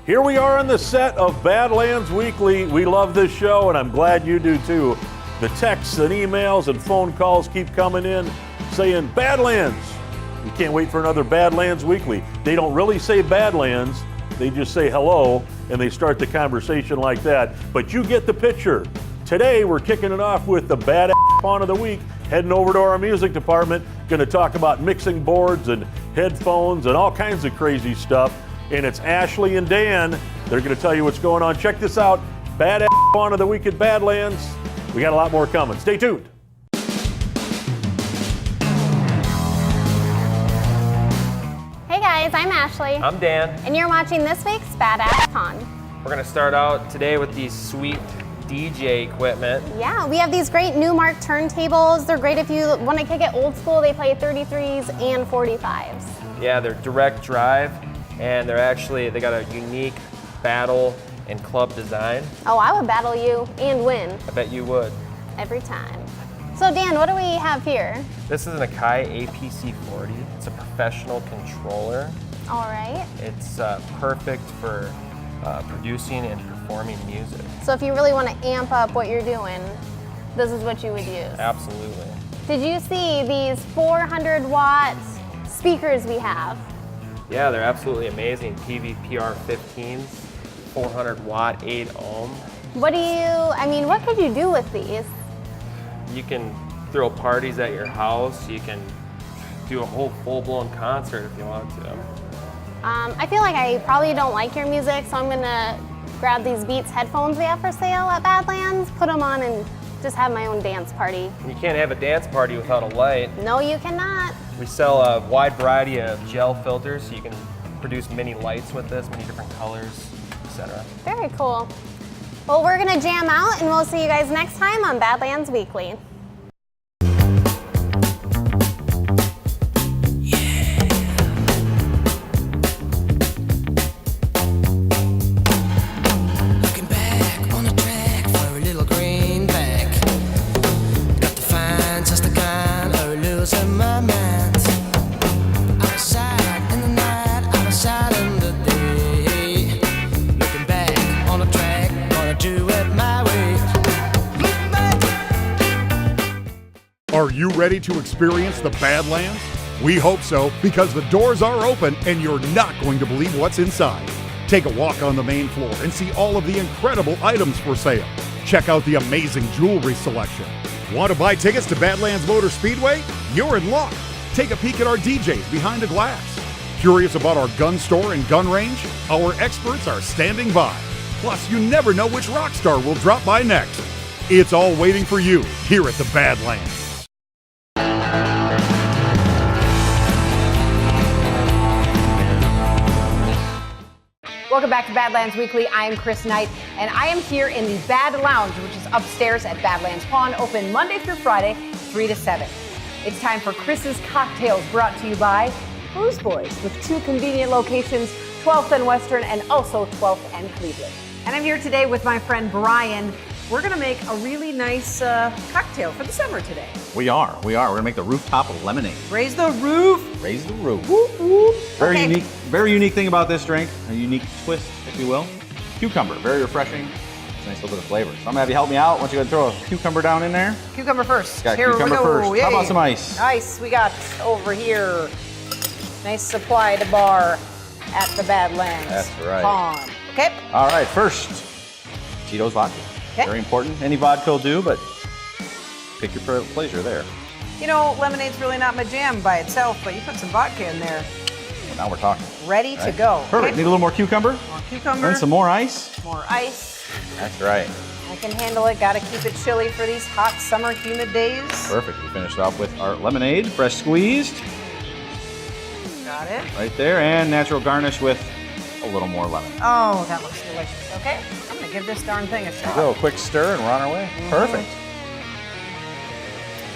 Here we are on the set of Badlands Weekly. We love this show, and I'm glad you do too. The texts and emails and phone calls keep coming in saying, Badlands! We can't wait for another Badlands Weekly. They don't really say Badlands, they just say hello, and they start the conversation like that. But you get the picture. Today, we're kicking it off with the Badass Pawn of the Week, heading over to our music department, gonna talk about mixing boards and headphones and all kinds of crazy stuff. And it's Ashley and Dan. They're gonna tell you what's going on. Check this out, Badass Pawn of the Week at Badlands. We got a lot more coming. Stay tuned. Hey guys, I'm Ashley. I'm Dan. And you're watching this week's Badass Pawn. We're gonna start out today with these sweet DJ equipment. Yeah, we have these great Newmark turntables. They're great if you want to kick it old school. They play 33s and 45s. Yeah, they're direct drive, and they got a unique battle and club design. Oh, I would battle you and win. I bet you would. Every time. So Dan, what do we have here? This is an Akai APC40. It's a professional controller. All right. It's perfect for producing and performing music. So if you really want to amp up what you're doing, this is what you would use. Absolutely. Did you see these 400-watt speakers we have? Yeah, they're absolutely amazing. PVPR-15s, 400 watt, 8 ohm. What could you do with these? You can throw parties at your house. You can do a whole full-blown concert if you want to. I feel like I probably don't like your music, so I'm gonna grab these Beats headphones we have for sale at Badlands, put them on, and just have my own dance party. You can't have a dance party without a light. No, you cannot. We sell a wide variety of gel filters, so you can produce many lights with this, many different colors, etc. Very cool. Well, we're gonna jam out, and we'll see you guys next time on Badlands Weekly. Are you ready to experience the Badlands? We hope so, because the doors are open and you're not going to believe what's inside. Take a walk on the main floor and see all of the incredible items for sale. Check out the amazing jewelry selection. Want to buy tickets to Badlands Motor Speedway? You're in luck. Take a peek at our DJs behind the glass. Curious about our gun store and gun range? Our experts are standing by. Plus, you never know which rock star will drop by next. It's all waiting for you here at the Badlands. Welcome back to Badlands Weekly. I'm Chris Knight, and I am here in the Bad Lounge, which is upstairs at Badlands Pawn, open Monday through Friday, 3 to 7. It's time for Chris's Cocktails, brought to you by Booze Boys, with 2 convenient locations, 12th and Western, and also 12th and Cleveland. And I'm here today with my friend Brian. We're gonna make a really nice cocktail for the summer today. We are. We're gonna make the rooftop lemonade. Raise the roof. Raise the roof. Whoop, whoop. Very unique thing about this drink, a unique twist, if you will. Cucumber, very refreshing. It's a nice little bit of flavor. So I'm gonna have you help me out. Once you go throw a cucumber down in there. Cucumber first. Got Here cucumber we go. first. Yay. How about some ice? Ice we got over here. Nice supply to bar at the Badlands. That's right. Pawn. Okay. All right, first, Tito's vodka. Okay. Very important. Any vodka will do, but pick your pleasure there. You know, lemonade's really not my jam by itself, but you put some vodka in there. Well, now we're talking. Ready to go. Perfect. Okay. Need a little more cucumber? More cucumber. And some more ice. More ice. That's right. I can handle it. Gotta keep it chilly for these hot summer humid days. Perfect. We finished off with our lemonade, fresh squeezed. Got it. Right there, and natural garnish with a little more lemon. Oh, that looks delicious. Okay, I'm gonna give this darn thing a shot. There we go, quick stir and we're on our way. Perfect.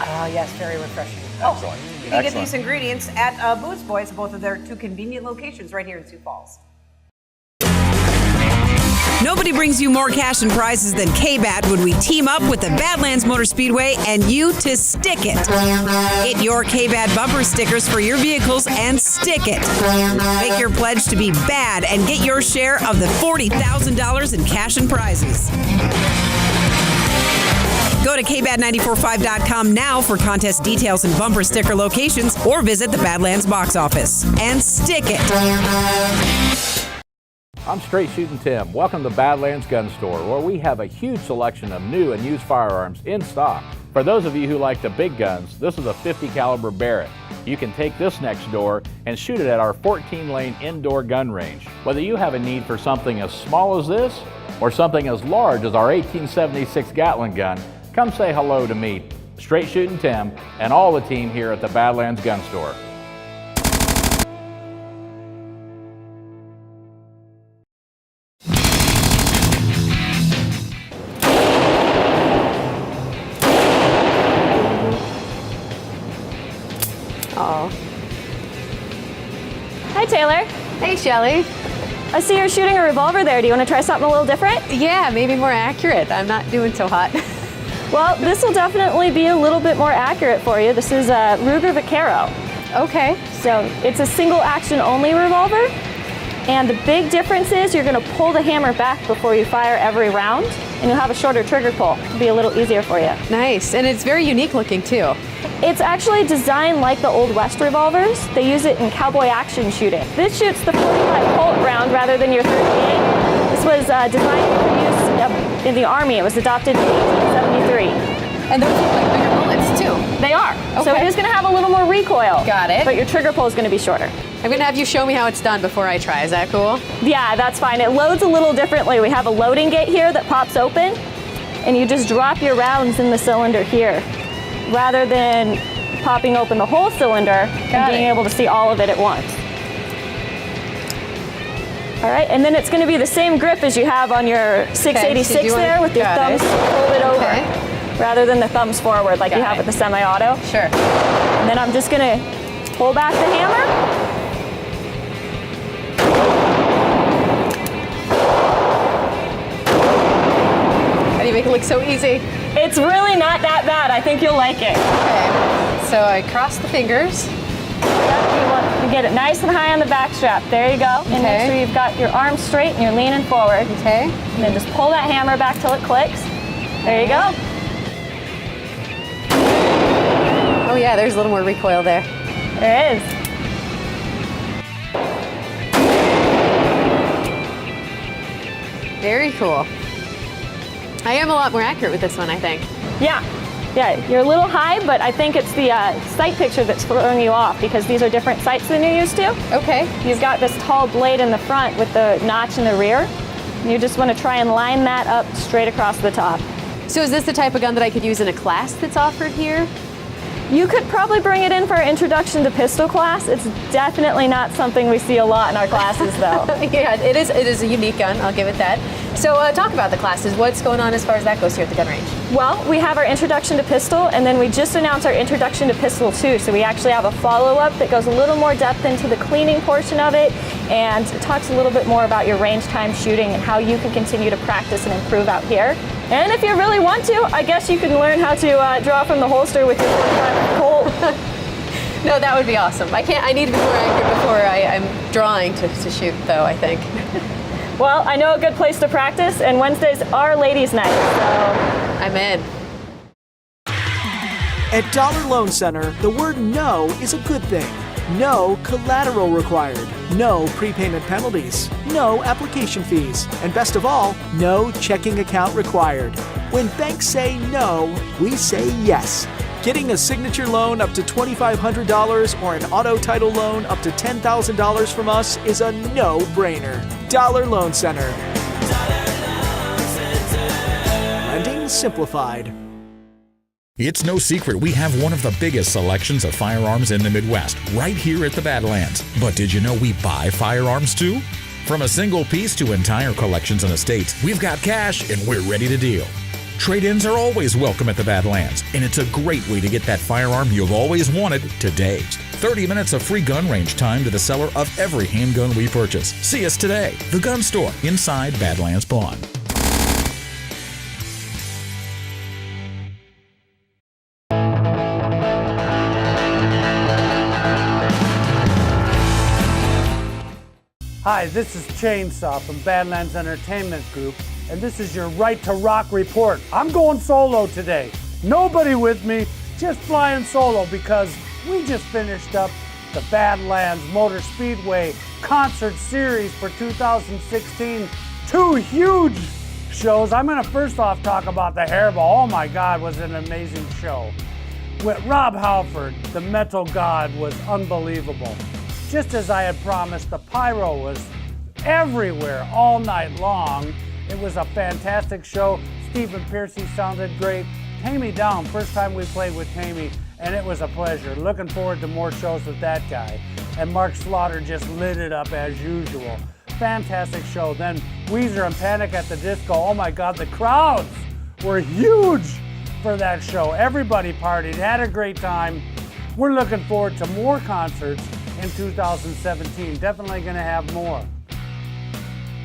Oh, yes, very refreshing. Excellent. You can get these ingredients at Booze Boys, both of their 2 convenient locations right here in Sioux Falls. Nobody brings you more cash and prizes than K-Bat when we team up with the Badlands Motor Speedway and you to stick it. Get your K-Bat bumper stickers for your vehicles and stick it. Make your pledge to be bad and get your share of the $40,000 in cash and prizes. Go to kbat945.com now for contest details and bumper sticker locations, or visit the Badlands box office and stick it. I'm Straight Shooting Tim. Welcome to Badlands Gun Store, where we have a huge selection of new and used firearms in stock. For those of you who like the big guns, this is a 50 caliber Barrett. You can take this next door and shoot it at our 14-lane indoor gun range. Whether you have a need for something as small as this or something as large as our 1876 Gatling gun, come say hello to me, Straight Shooting Tim, and all the team here at the Badlands Gun Store. Oh. Hi, Taylor. Hey, Shelly. I see you're shooting a revolver there. Do you want to try something a little different? Yeah, maybe more accurate. I'm not doing so hot. Well, this will definitely be a little bit more accurate for you. This is a Ruger Vaquero. Okay. So it's a single action only revolver. And the big difference is you're going to pull the hammer back before you fire every round, and you'll have a shorter trigger pull. It'll be a little easier for you. Nice. And it's very unique looking too. It's actually designed like the Old West revolvers. They use it in cowboy action shooting. This shoots the 45 Colt round rather than your 38. This was designed for use in the Army. It was adopted in 1873. And those look like bigger bullets too. They are. Okay. So it is going to have a little more recoil. Got it. But your trigger pull is going to be shorter. I'm going to have you show me how it's done before I try. Is that cool? Yeah, that's fine. It loads a little differently. We have a loading gate here that pops open, and you just drop your rounds in the cylinder here, rather than popping open the whole cylinder and being able to see all of it at once. All right, and then it's going to be the same grip as you have on your 686 there with your thumbs folded over, rather than the thumbs forward like you have with the semi-auto. Sure. And then I'm just going to pull back the hammer. How do you make it look so easy? It's really not that bad. I think you'll like it. Okay. So I cross the fingers. Yep, you get it nice and high on the back strap. There you go. And make sure you've got your arms straight and you're leaning forward. Okay. And then just pull that hammer back till it clicks. There you go. Oh yeah, there's a little more recoil there. There is. Very cool. I am a lot more accurate with this one, I think. Yeah. Yeah, you're a little high, but I think it's the sight picture that's throwing you off because these are different sights than you're used to. Okay. You've got this tall blade in the front with the notch in the rear. You just want to try and line that up straight across the top. So is this the type of gun that I could use in a class that's offered here? You could probably bring it in for our introduction to pistol class. It's definitely not something we see a lot in our classes, though. Yeah, it is a unique gun. I'll give it that. So talk about the classes. What's going on as far as that goes here at the gun range? Well, we have our introduction to pistol, and then we just announced our introduction to pistol 2. So we actually have a follow-up that goes a little more depth into the cleaning portion of it, and it talks a little bit more about your range time shooting and how you can continue to practice and improve out here. And if you really want to, I guess you can learn how to draw from the holster with your 45 Colt. No, that would be awesome. I need to be more accurate before I'm drawing to shoot, though, I think. Well, I know a good place to practice, and Wednesdays are ladies' night, so I'm in. At Dollar Loan Center, the word no is a good thing. No collateral required. No prepayment penalties. No application fees. And best of all, no checking account required. When banks say no, we say yes. Getting a signature loan up to $2,500 or an auto title loan up to $10,000 from us is a no-brainer. Dollar Loan Center. Lending simplified. It's no secret we have one of the biggest selections of firearms in the Midwest, right here at the Badlands. But did you know we buy firearms too? From a single piece to entire collections and estates, we've got cash and we're ready to deal. Trade-ins are always welcome at the Badlands, and it's a great way to get that firearm you've always wanted today. 30 minutes of free gun range time to the seller of every handgun we purchase. See us today. The Gun Store inside Badlands Pawn. Hi, this is Chainsaw from Badlands Entertainment Group, and this is your Right to Rock report. I'm going solo today. Nobody with me, just flying solo because we just finished up the Badlands Motor Speedway concert series for 2016. 2 huge shows. I'm going to first off talk about the Hairball. Oh my God, was it an amazing show. With Rob Halford, the metal god, was unbelievable. Just as I had promised, the pyro was everywhere all night long. It was a fantastic show. Stephen Piercy sounded great. Tammy Down, first time we played with Tammy, and it was a pleasure. Looking forward to more shows with that guy. And Mark Slaughter just lit it up as usual. Fantastic show. Then Weezer and Panic at the Disco. Oh my God, the crowds were huge for that show. Everybody partied, had a great time. We're looking forward to more concerts in 2017. Definitely going to have more.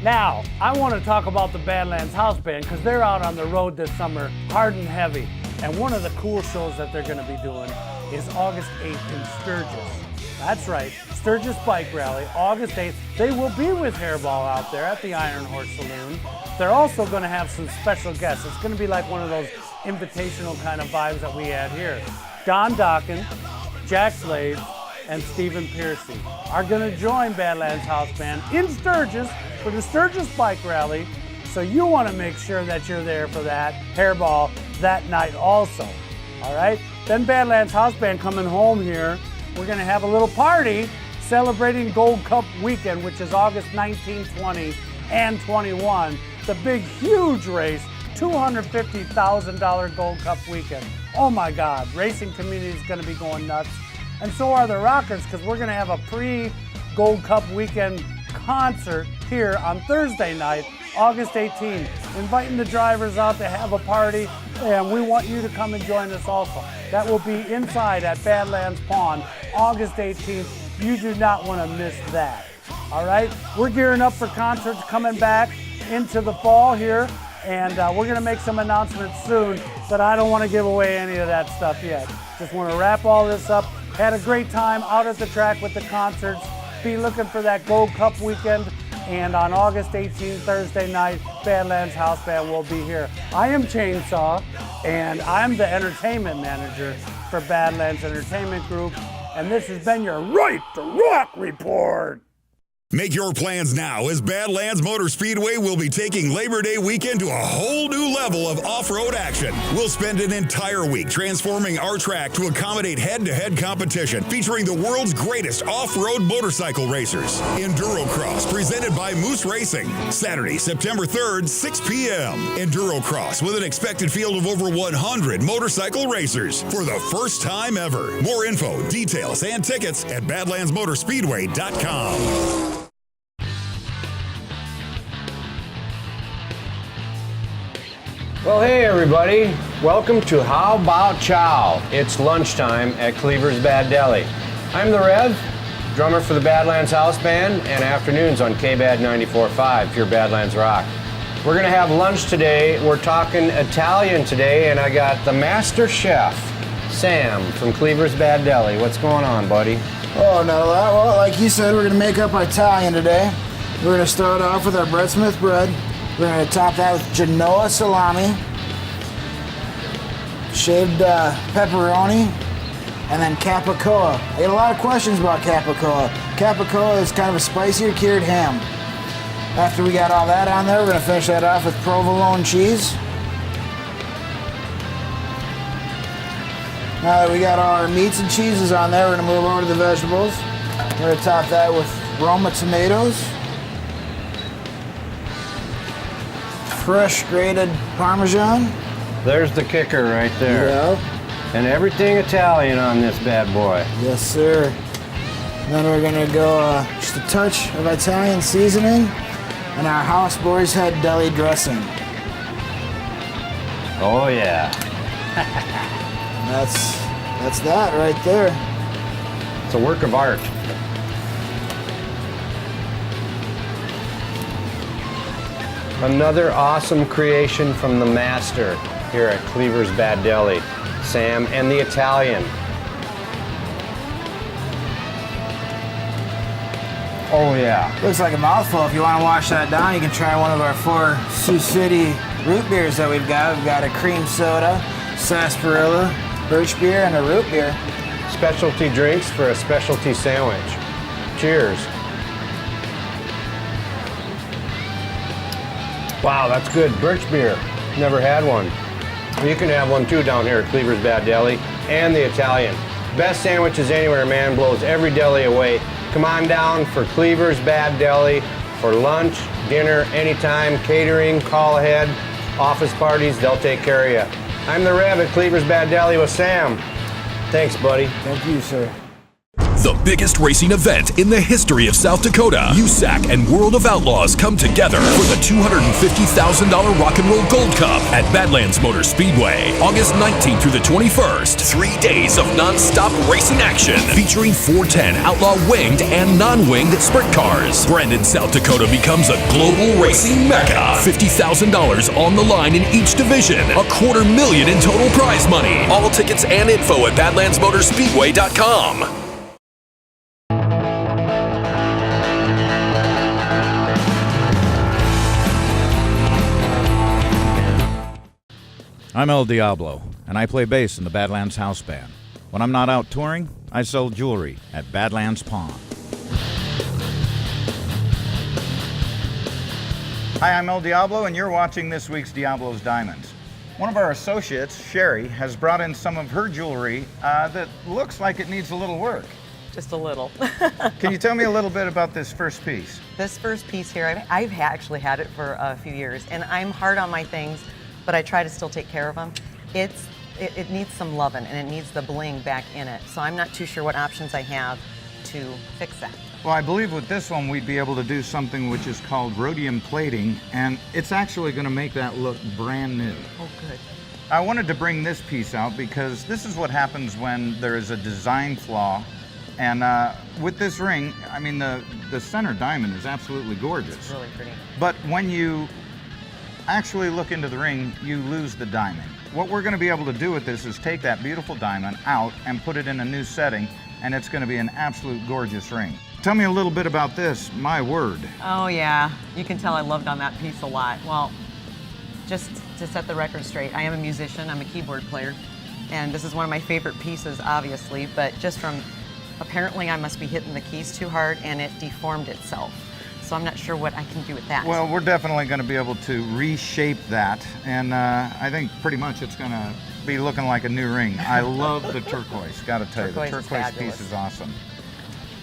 Now, I want to talk about the Badlands House Band because they're out on the road this summer, hard and heavy. And one of the cool shows that they're going to be doing is August 8th in Sturgis. That's right, Sturgis Bike Rally, August 8th. They will be with Hairball out there at the Iron Horse Saloon. They're also going to have some special guests. It's going to be like one of those invitational kind of vibes that we had here. Don Dokken, Jack Slade, and Stephen Piercy are going to join Badlands House Band in Sturgis for the Sturgis Bike Rally. So you want to make sure that you're there for that Hairball that night also. All right? Then Badlands House Band coming home here. We're going to have a little party celebrating Gold Cup weekend, which is August 19, 20, and 21. The big, huge race, $250,000 Gold Cup weekend. Oh my God, racing community is going to be going nuts. And so are the Rockers, because we're going to have a pre-Gold Cup weekend concert here on Thursday night, August 18th. Inviting the drivers out to have a party, and we want you to come and join us also. That will be inside at Badlands Pawn, August 18th. You do not want to miss that. All right? We're gearing up for concerts coming back into the fall here, and we're going to make some announcements soon, but I don't want to give away any of that stuff yet. Just want to wrap all this up. Had a great time out at the track with the concerts. Be looking for that Gold Cup weekend. And on August 18th, Thursday night, Badlands House Band will be here. I am Chainsaw, and I'm the entertainment manager for Badlands Entertainment Group. And this has been your Right to Rock report. Make your plans now, as Badlands Motor Speedway will be taking Labor Day weekend to a whole new level of off-road action. We'll spend an entire week transforming our track to accommodate head-to-head competition, featuring the world's greatest off-road motorcycle racers. Enduro Cross, presented by Moose Racing. Saturday, September 3rd, 6 p.m. Enduro Cross, with an expected field of over 100 motorcycle racers for the first time ever. More info, details, and tickets at badlandsmotorspeedway.com. Well, hey everybody, welcome to How About Chow. It's lunchtime at Cleaver's Bad Deli. I'm the Rev, drummer for the Badlands House Band, and afternoons on KBAD 94.5, Pure Badlands Rock. We're gonna have lunch today. We're talking Italian today, and I got the master chef, Sam from Cleaver's Bad Deli. What's going on, buddy? Oh, not a lot. Well, like you said, we're gonna make up our Italian today. We're gonna start off with our Bread Smith bread. We're going to top that with Genoa salami, shaved pepperoni, and then capicola. I get a lot of questions about capicola. Capicola is kind of a spicier cured ham. After we got all that on there, we're going to finish that off with provolone cheese. Now that we got all our meats and cheeses on there, we're going to move over to the vegetables. We're going to top that with Roma tomatoes, fresh grated Parmesan. There's the kicker right there. Yeah. And everything Italian on this bad boy. Yes, sir. Then we're gonna go just a touch of Italian seasoning and our House Boys Head deli dressing. Oh yeah. That's that right there. It's a work of art. Another awesome creation from the master here at Cleaver's Bad Deli, Sam and the Italian. Oh yeah. Looks like a mouthful. If you want to wash that down, you can try one of our 4 Sioux City root beers that we've got. We've got a cream soda, sarsaparilla, birch beer, and a root beer. Specialty drinks for a specialty sandwich. Cheers. Wow, that's good. Birch beer. Never had one. You can have one too down here at Cleaver's Bad Deli and the Italian. Best sandwiches anywhere, man. Blows every deli away. Come on down for Cleaver's Bad Deli for lunch, dinner, anytime, catering, call ahead, office parties, they'll take care of you. I'm the Rev at Cleaver's Bad Deli with Sam. Thanks, buddy. Thank you, sir. The biggest racing event in the history of South Dakota. USAC and World of Outlaws come together for the $250,000 Rock and Roll Gold Cup at Badlands Motor Speedway, August 19th through the 21st. 3 days of non-stop racing action featuring 410 Outlaw winged and non-winged sprint cars. Brandon, South Dakota becomes a global racing mecca. $50,000 on the line in each division. $250,000 in total prize money. All tickets and info at badlandsmotorspeedway.com. I'm El Diablo, and I play bass in the Badlands House Band. When I'm not out touring, I sell jewelry at Badlands Pawn. Hi, I'm El Diablo, and you're watching this week's Diablo's Diamonds. One of our associates, Sherry, has brought in some of her jewelry that looks like it needs a little work. Just a little. Can you tell me a little bit about this first piece? This first piece here, I've actually had it for a few years, and I'm hard on my things, but I try to still take care of them. It needs some loving, and it needs the bling back in it. So I'm not too sure what options I have to fix that. Well, I believe with this one we'd be able to do something which is called rhodium plating, and it's actually going to make that look brand new. Oh, good. I wanted to bring this piece out because this is what happens when there is a design flaw. And with this ring, I mean, the center diamond is absolutely gorgeous. It's really pretty. But when you actually look into the ring, you lose the diamond. What we're going to be able to do with this is take that beautiful diamond out and put it in a new setting, and it's going to be an absolute gorgeous ring. Tell me a little bit about this, my word. Oh yeah, you can tell I loved on that piece a lot. Well, just to set the record straight, I am a musician, I'm a keyboard player, and this is one of my favorite pieces, obviously, but just from, apparently I must be hitting the keys too hard and it deformed itself. So I'm not sure what I can do with that. Well, we're definitely going to be able to reshape that, and I think pretty much it's going to be looking like a new ring. I love the turquoise, got to tell you. The turquoise piece is awesome.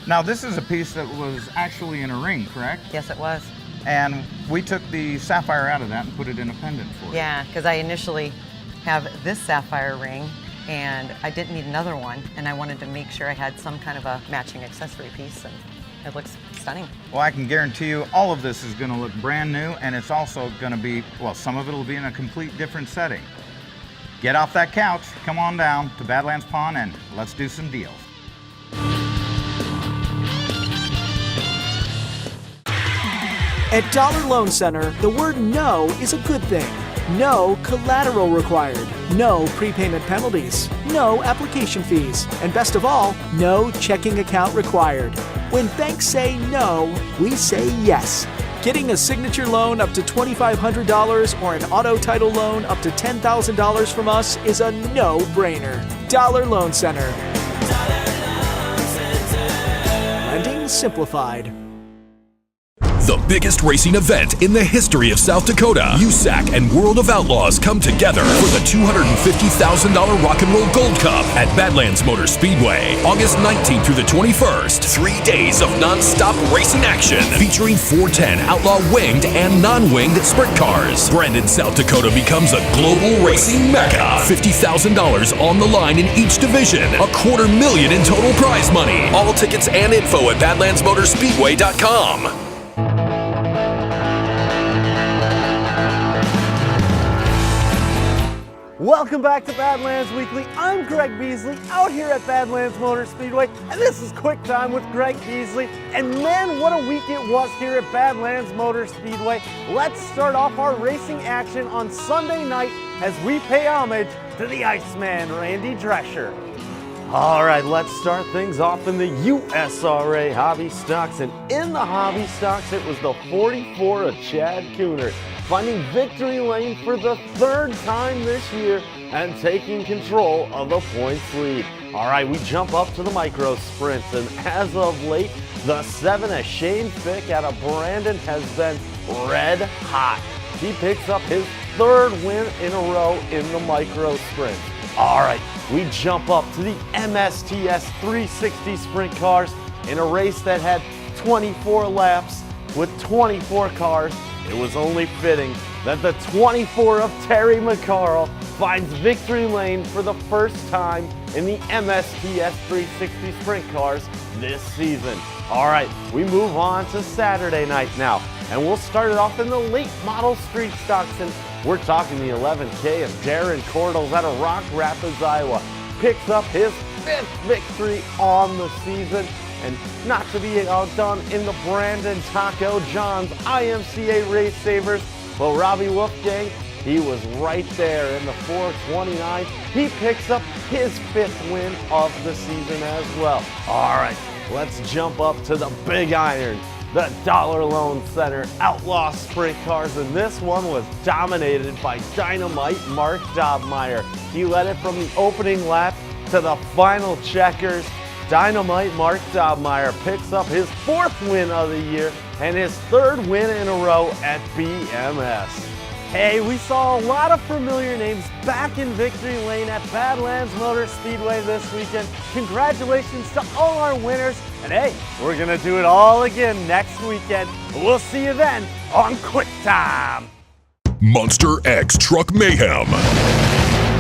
Now, this is a piece that was actually in a ring, correct? Yes, it was. And we took the sapphire out of that and put it in a pendant for you. Yeah, because I initially have this sapphire ring, and I didn't need another one, and I wanted to make sure I had some kind of a matching accessory piece, and it looks stunning. Well, I can guarantee you all of this is going to look brand new, and it's also going to be, well, some of it will be in a complete different setting. Get off that couch, come on down to Badlands Pawn, and let's do some deals. At Dollar Loan Center, the word no is a good thing. No collateral required. No prepayment penalties. No application fees. And best of all, no checking account required. When banks say no, we say yes. Getting a signature loan up to $2,500 or an auto title loan up to $10,000 from us is a no-brainer. Dollar Loan Center. Lending simplified. The biggest racing event in the history of South Dakota. USAC and World of Outlaws come together for the $250,000 Rock and Roll Gold Cup at Badlands Motor Speedway, August 19th through the 21st. 3 days of non-stop racing action featuring 410 Outlaw winged and non-winged sprint cars. Brandon, South Dakota becomes a global racing mecca. $50,000 on the line in each division. $250,000 in total prize money. All tickets and info at badlandsmotorspeedway.com. Welcome back to Badlands Weekly. I'm Greg Beasley out here at Badlands Motor Speedway, and this is Quick Time with Greg Beasley. And man, what a week it was here at Badlands Motor Speedway. Let's start off our racing action on Sunday night as we pay homage to the Iceman, Randy Drescher. All right, let's start things off in the USRA Hobby Stocks. And in the Hobby Stocks, it was the 44 of Chad Cooner, finding victory lane for the third time this year and taking control of the points lead. All right, we jump up to the micro sprints, and as of late, the 7 of Shane Fick out of Brandon has been red hot. He picks up his third win in a row in the micro sprint. All right, we jump up to the MSTS 360 sprint cars in a race that had 24 laps with 24 cars. It was only fitting that the 24 of Terry McCarl finds victory lane for the first time in the MSTS 360 sprint cars this season. All right, we move on to Saturday night now, and we'll start it off in the late model street stocks, and we're talking the 11K of Darren Cordles out of Rock Rapids, Iowa. Picks up his 5th victory on the season. And not to be outdone in the Brandon Taco John's IMCA Race Savers, well, Robbie Wolfgang, he was right there in the 429. He picks up his 5th win of the season as well. All right, let's jump up to the Big Iron, the Dollar Loan Center Outlaw Sprint Cars, and this one was dominated by Dynamite Mark Dobmeyer. He led it from the opening lap to the final checkers. Dynamite Mark Dobmeyer picks up his 4th win of the year and his 3rd win in a row at BMS. Hey, we saw a lot of familiar names back in victory lane at Badlands Motor Speedway this weekend. Congratulations to all our winners. And hey, we're gonna do it all again next weekend. We'll see you then on Quick Time. Monster X Truck Mayhem.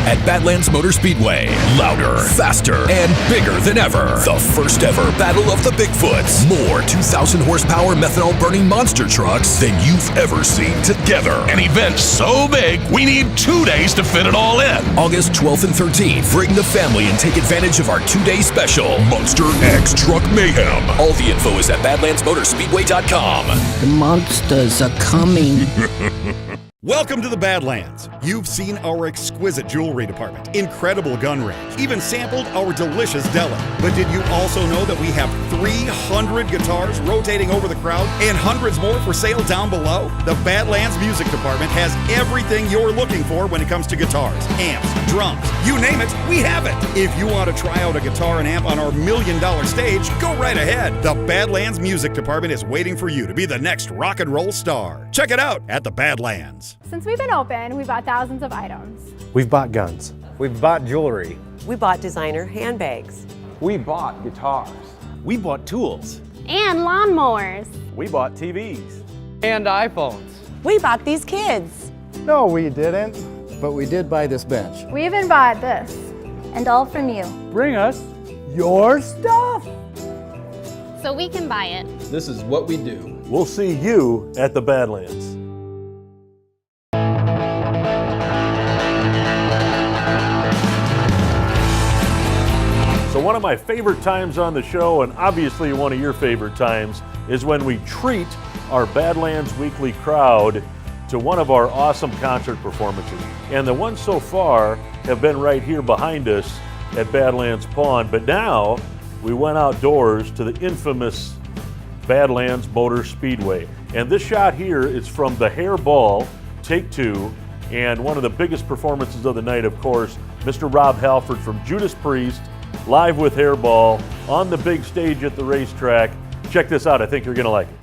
At Badlands Motor Speedway, louder, faster, and bigger than ever. The first ever Battle of the Bigfoots. More 2,000 horsepower methanol burning monster trucks than you've ever seen together. An event so big, we need 2 days to fit it all in. August 12th and 13th, bring the family and take advantage of our 2-day special, Monster X Truck Mayhem. All the info is at badlandsmotorspeedway.com. The monsters are coming. Welcome to the Badlands. You've seen our exquisite jewelry department, incredible gun range, even sampled our delicious deli. But did you also know that we have 300 guitars rotating over the crowd and hundreds more for sale down below? The Badlands Music Department has everything you're looking for when it comes to guitars, amps, drums, you name it, we have it. If you want to try out a guitar and amp on our $1 million stage, go right ahead. The Badlands Music Department is waiting for you to be the next rock and roll star. Check it out at the Badlands. Since we've been open, we bought thousands of items. We've bought guns. We've bought jewelry. We bought designer handbags. We bought guitars. We bought tools. And lawnmowers. We bought TVs. And iPhones. We bought these kids. No, we didn't. But we did buy this bench. We even bought this. And all from you. Bring us your stuff. So we can buy it. This is what we do. We'll see you at the Badlands. So one of my favorite times on the show, and obviously one of your favorite times, is when we treat our Badlands Weekly crowd to one of our awesome concert performances. And the ones so far have been right here behind us at Badlands Pond, but now we went outdoors to the infamous Badlands Motor Speedway. And this shot here is from the Hair Ball, Take 2, and one of the biggest performances of the night, of course, Mr. Rob Halford from Judas Priest, live with Hairball on the big stage at the racetrack. Check this out. I think you're going to like it.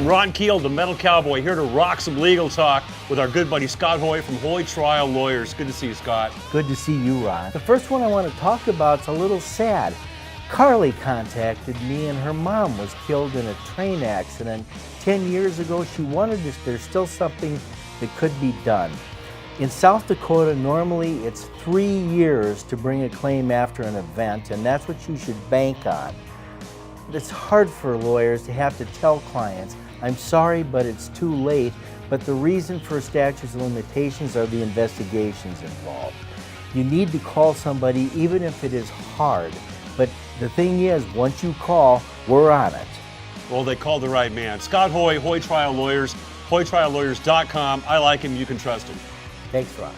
I'm Ron Keel, the Metal Cowboy, here to rock some legal talk with our good buddy Scott Hoy from Hoy Trial Lawyers. Good to see you, Scott. Good to see you, Ron. The first one I want to talk about is a little sad. Carly contacted me and her mom was killed in a train accident 10 years ago. She wondered if there's still something that could be done. In South Dakota, normally it's 3 years to bring a claim after an event, and that's what you should bank on. It's hard for lawyers to have to tell clients, I'm sorry, but it's too late, but the reason for statutes of limitations are the investigations involved. You need to call somebody even if it is hard. But the thing is, once you call, we're on it. Well, they called the right man. Scott Hoy, Hoy Trial Lawyers, HoyTrialLawyers.com. I like him. You can trust him. Thanks, Ron.